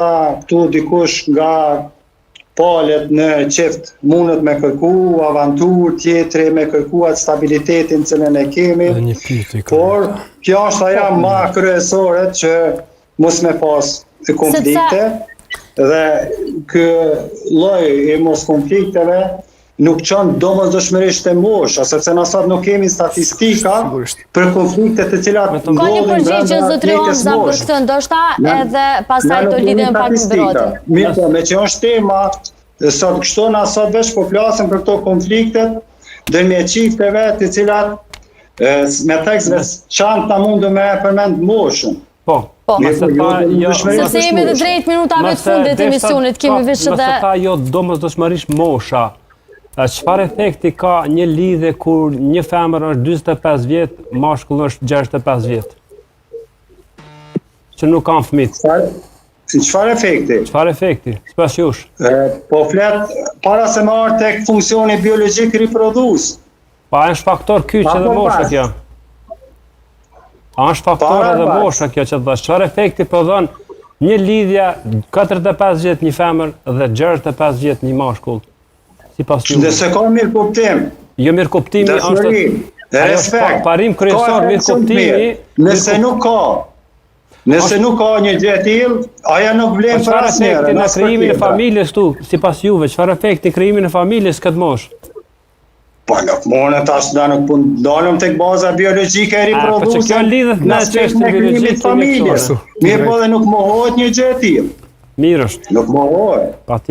këtu dikush nga palet në qift mundet me kërku avantur, tjetri me kërku atë stabilitetin cilën e kemi, por kjo është ajo ma kryesore që mos me pas konflikte dhe ky lloj i mos konflikteve nuk qënë domosdoshmërisht e mosha, sepse na sot nuk kemi statistika për konflikte të cilat ka një përgjigje zotëri Hamza për këtë, ndoshta edhe pastaj do lidhem pak me Berotin. Mirë, me që është tema sot kështu na sot veç po flasim për këto konfliktet ndërmjet çifteve të cilat me tekst veçantë na mundu me përmend moshën. Po. Sepse jemi të drejt minutave të fundit të emisionit, kemi veç edhe... Nëse ta jo domosdoshmërisht mosha, çfarë efekti ka një lidhje kur një femër është 45 vjet, mashkull është 65 vjet? Që nuk kanë fëmijë. Çfarë efekti? Çfarë efekti? Sipas jush? Po flet para se më ardh tek funksioni biologjik riprodhues. Pa është faktor kyç edhe mosha kjo. Është faktor edhe mosha kjo që thash. Çfarë efekti prodhon një lidhje 45 vjet një femër dhe 65 vjet një mashkull? Sipas jush. Nëse ka mirë kuptim. Jo mirë kuptimi është respekt. Parim kryesor mirë kuptimi. Nëse nuk ka një gjë e tillë, ajo nuk vlen për asnjëherë. Çfarë efekti në krijimin e familjes tu, sipas juve, çfarë efekti krijimin e familjes këtë moshë? Po nuk mundë tash da nuk dalëm tek baza biologjike e riprodhuese. Po që kjo lidhet me çështën biologjike të familjes. Mirë, po dhe nuk mohohet një gjë e tillë. Mirë është. Nuk mohohet. Patjetër.